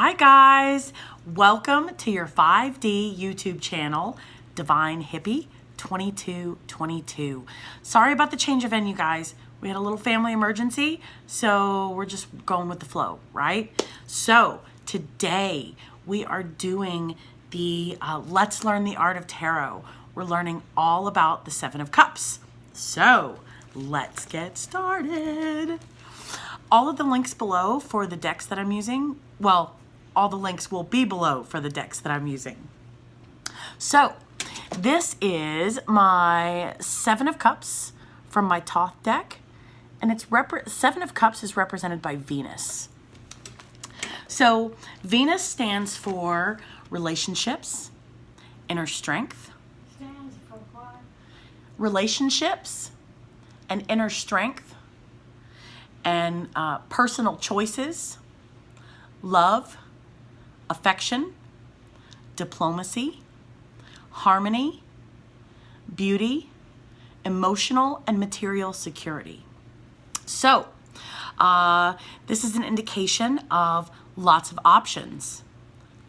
Hi guys, welcome to your 5D YouTube channel, Divine Hippie 2222. Sorry about the change of venue, guys. We had a little family emergency, so we're just going with the flow, right? So today we are doing the Let's Learn the Art of Tarot. We're learning all about the Seven of Cups. So let's get started. All of the links below for the decks that I'm using, well, all the links will be below for the decks that I'm using. So this is my Seven of Cups from my Thoth deck, and it's Seven of Cups is represented by Venus. So Venus stands for relationships, inner strength, Stands for what? relationships and inner strength, and personal choices, love, affection, diplomacy, harmony, beauty, emotional and material security. So this is an indication of lots of options,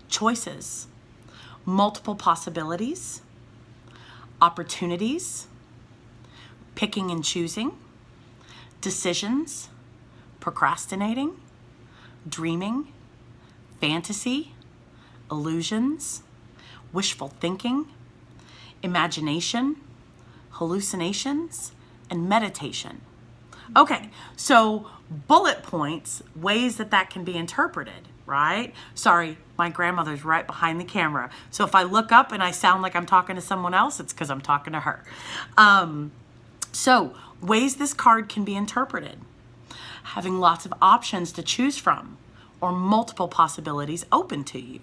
choices, multiple possibilities, opportunities, picking and choosing, decisions, procrastinating, dreaming, fantasy, illusions, wishful thinking, imagination, hallucinations, and meditation. Okay, so bullet points, ways that can be interpreted, right? Sorry, my grandmother's right behind the camera. So if I look up and I sound like I'm talking to someone else, it's because I'm talking to her. So ways this card can be interpreted: having lots of options to choose from or multiple possibilities open to you.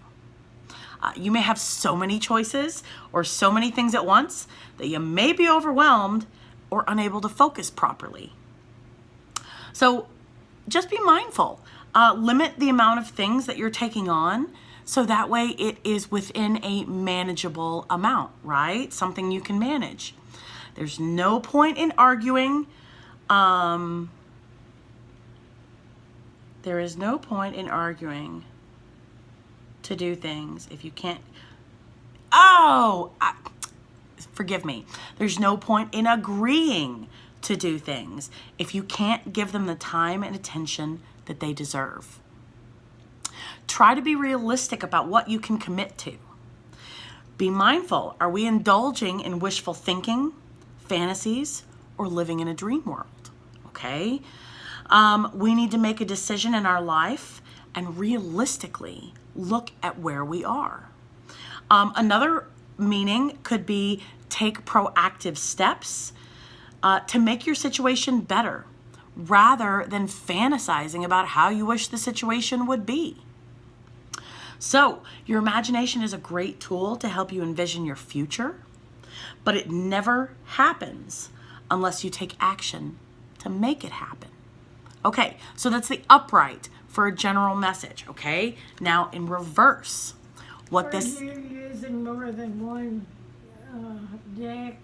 You may have so many choices or so many things at once that you may be overwhelmed or unable to focus properly. So just be mindful. Limit the amount of things that you're taking on so that way it is within a manageable amount, right? Something you can manage. There's no point in arguing. There is no point in arguing to do things if you can't. Forgive me. There's no point in agreeing to do things if you can't give them the time and attention that they deserve. Try to be realistic about what you can commit to. Be mindful. Are we indulging in wishful thinking, fantasies, or living in a dream world? Okay? We need to make a decision in our life and realistically look at where we are. Another meaning could be take proactive steps to make your situation better rather than fantasizing about how you wish the situation would be. So your imagination is a great tool to help you envision your future, but it never happens unless you take action to make it happen. Okay, so that's the upright for a general message, okay? Now in reverse, what this... Are you using more than one deck?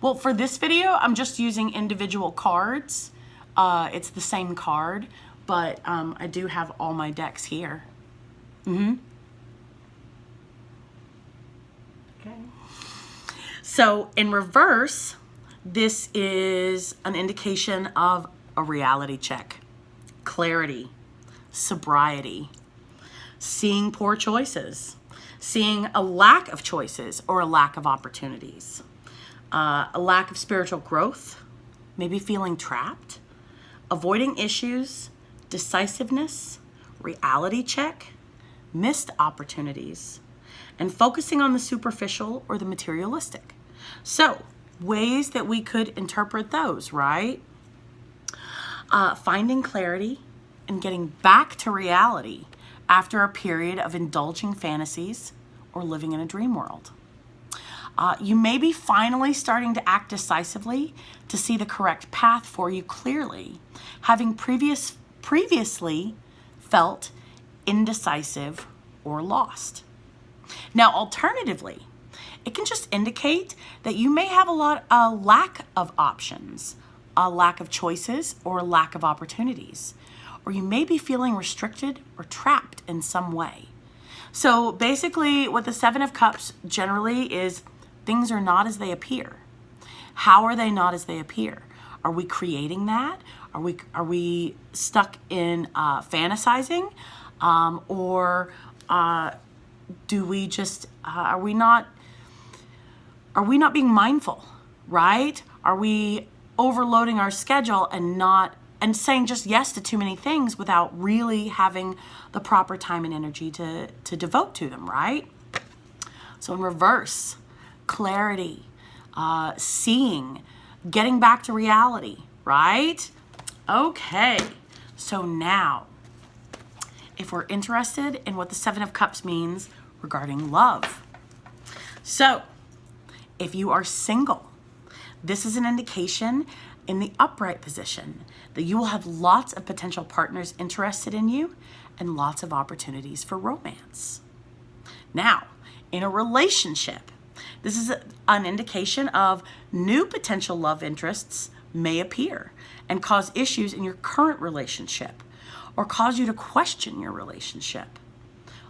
Well, for this video, I'm just using individual cards. It's the same card, but I do have all my decks here. Okay. So in reverse, this is an indication of a reality check, clarity, sobriety, seeing poor choices, seeing a lack of choices or a lack of opportunities, a lack of spiritual growth, maybe feeling trapped, avoiding issues, decisiveness, reality check, missed opportunities, and focusing on the superficial or the materialistic. So ways that we could interpret those, right? Finding clarity and getting back to reality after a period of indulging fantasies or living in a dream world. You may be finally starting to act decisively to see the correct path for you clearly, having previously felt indecisive or lost. Now, alternatively, it can just indicate that you may have a lack of options, a lack of choices, or a lack of opportunities. or you may be feeling restricted or trapped in some way. So basically what the Seven of Cups generally is, things are not as they appear. How are they not as they appear? Are we creating that? Are we stuck in fantasizing? Or do we just, are we not being mindful, right? Are we overloading our schedule and saying just yes to too many things without really having the proper time and energy to devote to them, right? So in reverse, clarity, seeing, getting back to reality, right? Okay, so now, if we're interested in what the Seven of Cups means regarding love. So, if you are single, this is an indication in the upright position that you will have lots of potential partners interested in you and lots of opportunities for romance. Now, in a relationship, this is an indication of new potential love interests may appear and cause issues in your current relationship or cause you to question your relationship.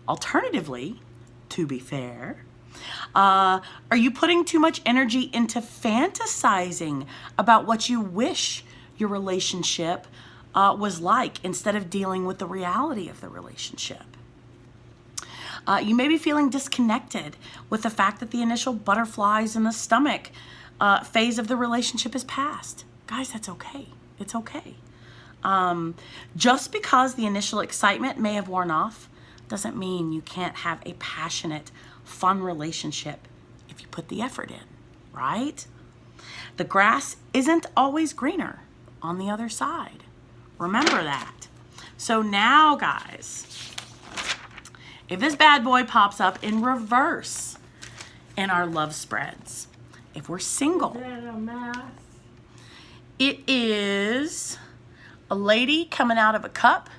Alternatively, to be fair, are you putting too much energy into fantasizing about what you wish your relationship was like instead of dealing with the reality of the relationship? You may be feeling disconnected with the fact that the initial butterflies in the stomach phase of the relationship is past. Guys, that's okay. It's okay. Just because the initial excitement may have worn off doesn't mean you can't have a passionate, fun relationship if you put the effort in, right? The grass isn't always greener on the other side. Remember that. So now, guys, if this bad boy pops up in reverse in our love spreads, if we're single, Is that a mask? it is a lady coming out of a cup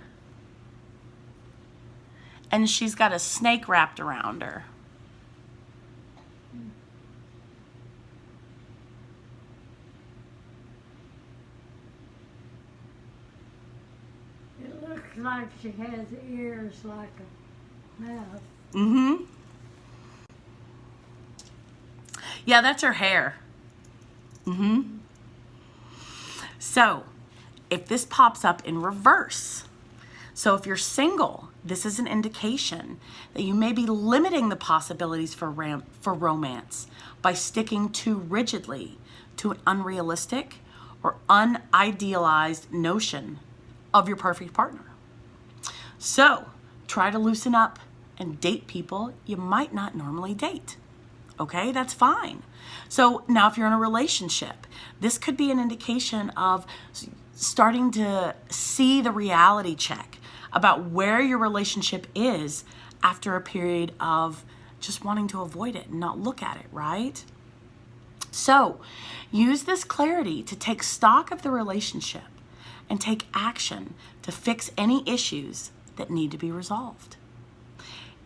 and she's got a snake wrapped around her. It looks like she has ears like a mouse. Mm-hmm. Yeah, that's her hair. Mm-hmm. So, if this pops up in reverse, so if you're single, this is an indication that you may be limiting the possibilities for romance by sticking too rigidly to an unrealistic or unidealized notion of your perfect partner. So, try to loosen up and date people you might not normally date. Okay, that's fine. So now if you're in a relationship, this could be an indication of starting to see the reality check about where your relationship is after a period of just wanting to avoid it and not look at it, right? So use this clarity to take stock of the relationship and take action to fix any issues that need to be resolved.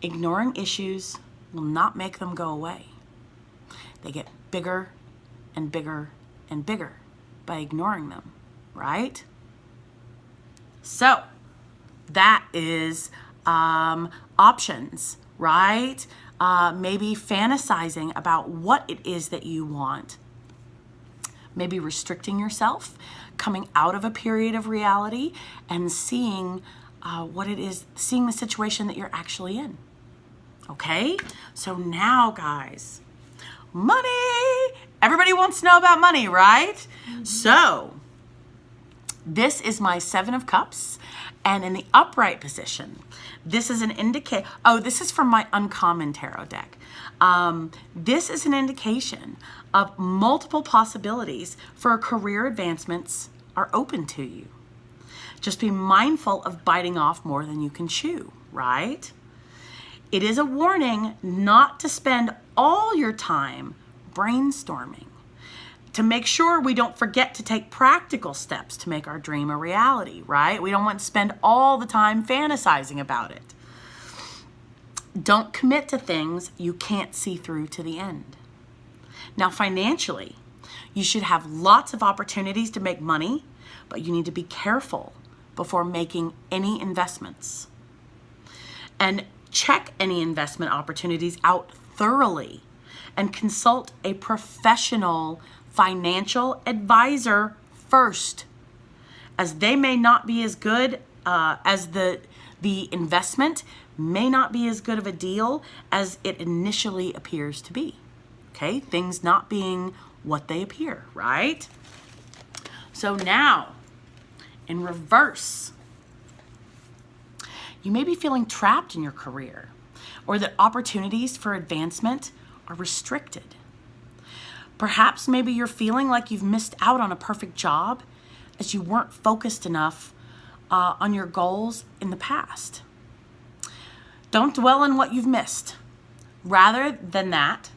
Ignoring issues will not make them go away. They get bigger and bigger and bigger by ignoring them, right? So that is options, right? Maybe fantasizing about what it is that you want. Maybe restricting yourself, coming out of a period of reality and seeing what it is, seeing the situation that you're actually in. Okay? So now, guys, money. Everybody wants to know about money, right? Mm-hmm. So this is my Seven of Cups. And in the upright position, this is an indicator. Oh, this is from my Uncommon Tarot deck. This is an indication of multiple possibilities for career advancements are open to you. Just be mindful of biting off more than you can chew, right? It is a warning not to spend all your time brainstorming, to make sure we don't forget to take practical steps to make our dream a reality, right? We don't want to spend all the time fantasizing about it. Don't commit to things you can't see through to the end. Now, financially, you should have lots of opportunities to make money, but you need to be careful before making any investments. And check any investment opportunities out thoroughly and consult a professional financial advisor first, as they may not be as good as the investment may not be as good of a deal as it initially appears to be. Okay, things not being what they appear, right? So now, in reverse, you may be feeling trapped in your career, or that opportunities for advancement are restricted. Perhaps maybe you're feeling like you've missed out on a perfect job as you weren't focused enough on your goals in the past. Don't dwell on what you've missed. Rather than that,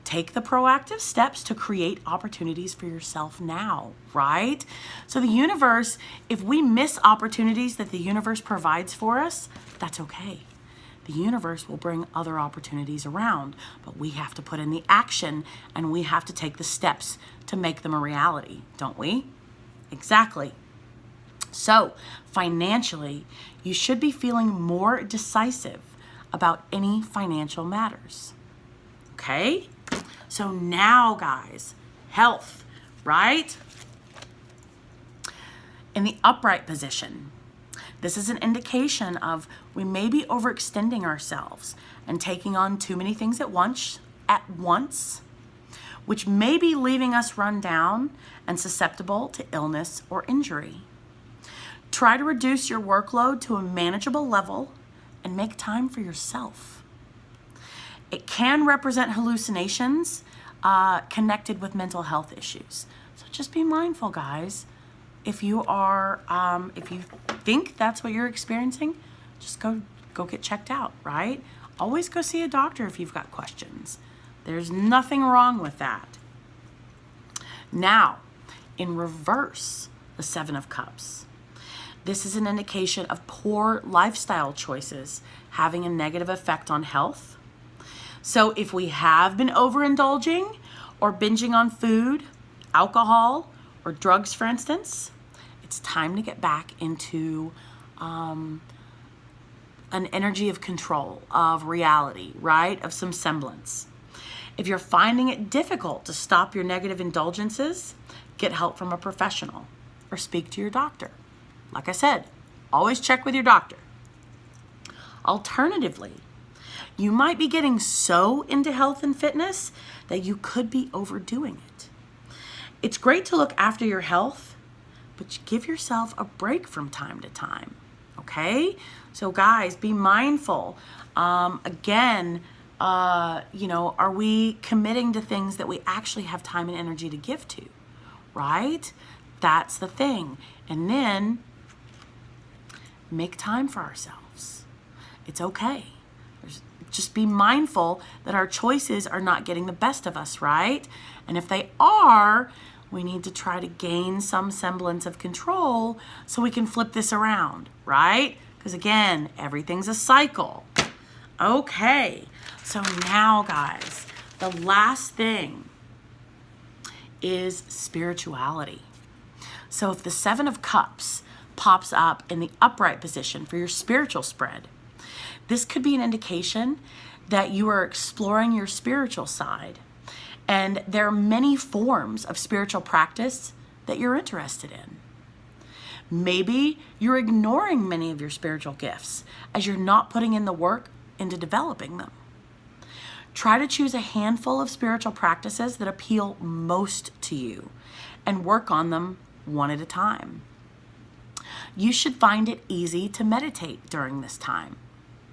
take the proactive steps to create opportunities for yourself now, right? So the universe, if we miss opportunities that the universe provides for us, that's okay. The universe will bring other opportunities around, but we have to put in the action and we have to take the steps to make them a reality, don't we? Exactly. So financially, you should be feeling more decisive about any financial matters. Okay? So now, guys, health, right? In the upright position, this is an indication of we may be overextending ourselves and taking on too many things at once, which may be leaving us run down and susceptible to illness or injury. Try to reduce your workload to a manageable level and make time for yourself. It can represent hallucinations connected with mental health issues. So just be mindful, guys. If you think that's what you're experiencing, just go get checked out, right? Always go see a doctor if you've got questions. There's nothing wrong with that. Now, in reverse, the Seven of Cups. This is an indication of poor lifestyle choices having a negative effect on health. So if we have been overindulging or binging on food, alcohol, or drugs, for instance, it's time to get back into an energy of control, of reality, right? Of some semblance. If you're finding it difficult to stop your negative indulgences, get help from a professional or speak to your doctor. Like I said, always check with your doctor. Alternatively, you might be getting so into health and fitness that you could be overdoing it. It's great to look after your health, but give yourself a break from time to time, okay? So guys, be mindful. Are we committing to things that we actually have time and energy to give to, right? That's the thing. And then make time for ourselves. It's okay. Just be mindful that our choices are not getting the best of us, right? And if they are, we need to try to gain some semblance of control so we can flip this around, right? Because again, everything's a cycle. Okay, so now guys, the last thing is spirituality. So if the Seven of Cups pops up in the upright position for your spiritual spread, this could be an indication that you are exploring your spiritual side. And there are many forms of spiritual practice that you're interested in. Maybe you're ignoring many of your spiritual gifts as you're not putting in the work into developing them. Try to choose a handful of spiritual practices that appeal most to you and work on them one at a time. You should find it easy to meditate during this time.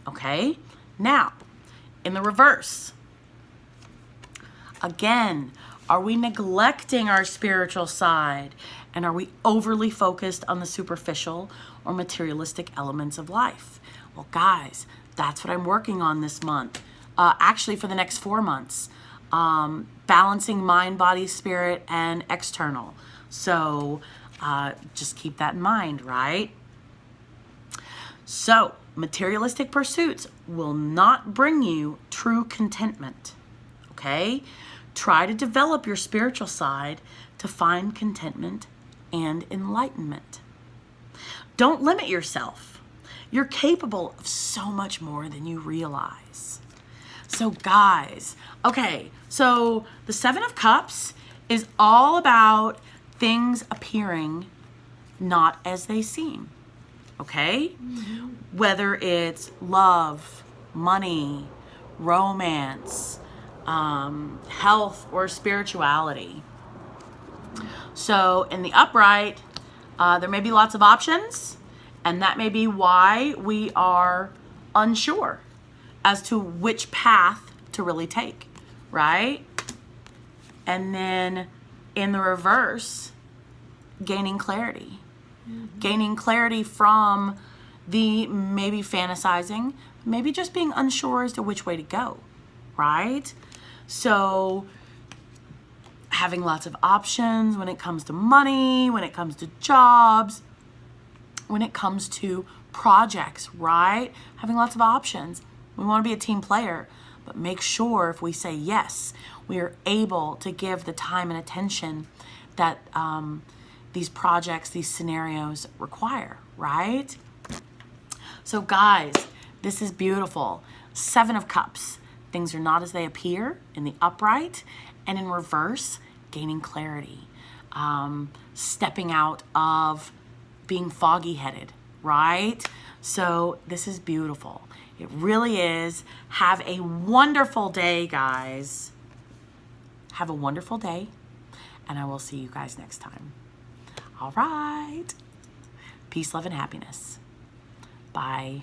Okay? Now, in the reverse, again, are we neglecting our spiritual side? And are we overly focused on the superficial or materialistic elements of life? Well, guys, that's what I'm working on this month. Actually, for the next 4 months. Balancing mind, body, spirit, and external. So just keep that in mind, right? So, materialistic pursuits will not bring you true contentment, okay? Try to develop your spiritual side to find contentment and enlightenment. Don't limit yourself. You're capable of so much more than you realize. So guys, okay, so the Seven of Cups is all about things appearing not as they seem, okay? Whether it's love, money, romance, health, or spirituality. So in the upright, there may be lots of options, and that may be why we are unsure as to which path to really take, right? And then in the reverse, gaining clarity. Gaining clarity from the maybe fantasizing, maybe just being unsure as to which way to go, right? So having lots of options when it comes to money, when it comes to jobs, when it comes to projects, right? Having lots of options. We want to be a team player, but make sure if we say yes, we are able to give the time and attention that these projects, these scenarios require, right? So guys, this is beautiful. Seven of Cups. Things are not as they appear in the upright, and in reverse, gaining clarity. Stepping out of being foggy-headed, right? So this is beautiful. It really is. Have a wonderful day, guys. Have a wonderful day, and I will see you guys next time. All right. Peace, love, and happiness. Bye.